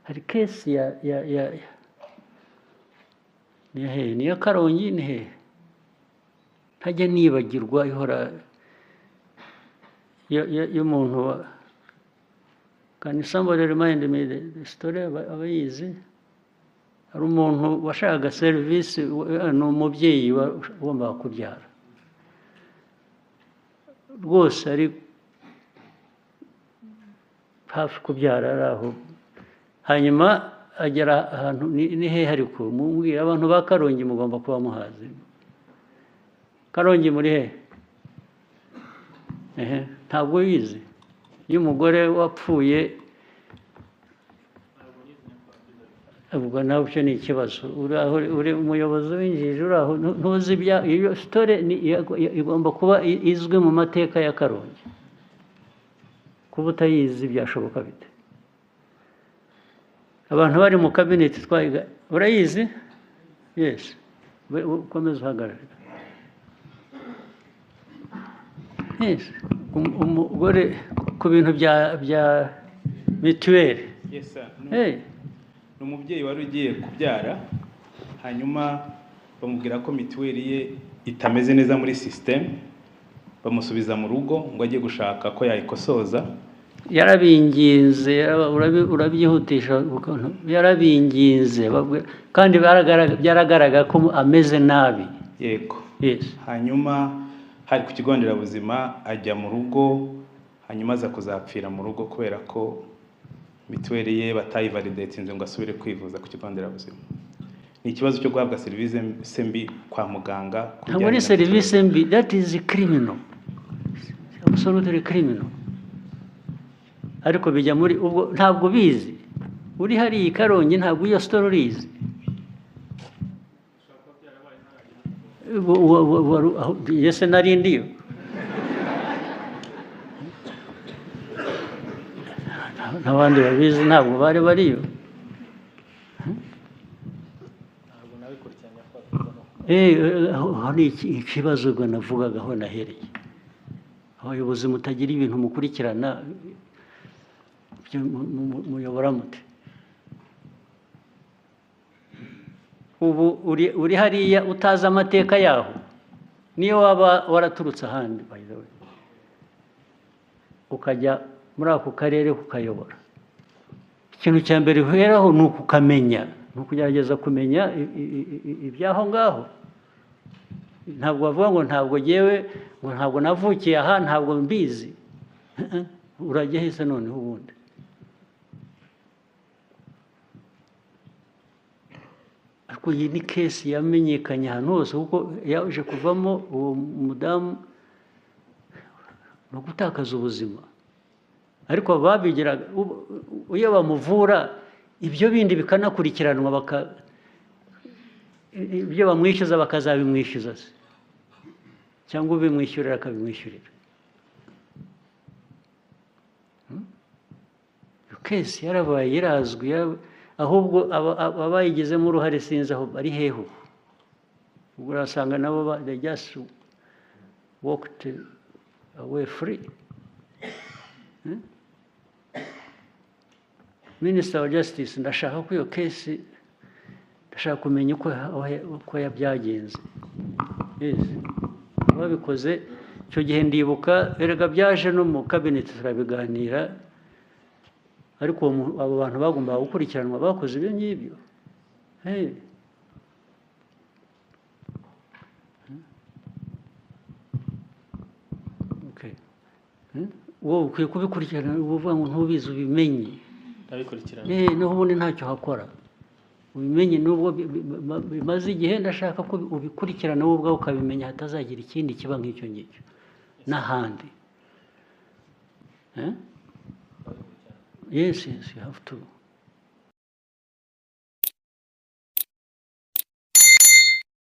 hari kesi ni ya Karongi ni hehe ntajya nibagirwa ihora y'umuntu can somebody remind me the story abayizi hari umuntu washakaga serivisi ni umubyeyi wagombaga kubyara rwose ari hafi kubyara ari aho hanyuma agera ahantu ni hehe ariko mubwira abantu ba Karongi mugomba kuba muhazi Karongi muri hehe ntabwo yizi iyo umugore wapfuye ubwo nawe cyo ni ikibazo uri umuyobozi w'injiji uri aho ntuzi iyo story igomba kuba izwi mu mateka ya Karongi kuba utayizi byashoboka bite abantu bari mu cabinet twayiga urayizi yes ukomeza uhagarara yes umugore ku bintu bya mituweli yes sir ni umubyeyi wari ugiye kubyara hanyuma bamubwira ko mituweli ye itameze neza muri system bamusubiza mu rugo ngo ajye gushaka ko yayikosoza yarabinginze urabyihutisha yarabinginze kandi byaragaragara ko ameze nabi yego yes hanyuma hari ku kigo nderabuzima ajya mu rugo hanyuma aza kuzapfira mu rugo kubera ko mituweli ye batayivalidatinze ngo asubire kwivuza ku kigo nderabuzima ni ikibazo cyo guhabwa serivisi mbi kwa muganga ntabwo ari serivisi mbi that is criminal absolutely criminal ariko bijya muri ubwo ntabwo bizi uri hari Karongi ntabwo iyo story urizi yese narindiyo n'abandi babizi ntabwo bariyo hari ikibazo ubwo navugaga aho nahereye abayobozi mutagira ibintu mukurikirana muyobora mute ubu uri hariya utazi amateka yaho niyo waba waraturutse ahandi by the way ukajya muri ako karere kukayobora ikintu cya mbere uheraho ni ukukamenya ni ukugerageza kumenya ibyaho ngaho ntabwo bavuga ngo ntabwo ngewe ngo ntabwo navukiye aha ntabwo mbizi urajya hese noneho ubundi ariko iyi ni kesi yamenyekanye ahantu hose kuko yaje kuvamo uwo mudamu no gutakaza ubuzima ariko babigiraga iyo bamuvura ibyo bindi bikanakurikiranwa ibyo bamwishyuza bakazabimwishyuza se cyangwa ubimwishyurira akabimwishyurira kesi yarabaye irazwi ahubwo abayigizemo uruhare sinzi aho bari heho ubwo urasanga nabo they just walked away free Minister wa Justice ndashaka ko iyo kesi ndashaka kumenya uko yabyagenze yes babikoze icyo gihe ndibuka erega byaje no mu cabinet turabiganira ariko abo bantu bagomba gukurikiranwa bakoze ibyo ngibyo wowe ukwiye kubikurikirana uvuga ngo ntubizi ubimenye niho ubundi ntacyo hakora ubimenye nubwo bimaze igihe ndashaka ko ubikurikirana wowe ubwawe ukabimenya hatazagira ikindi kiba nk'icyo ngicyo n'ahandi yes you have to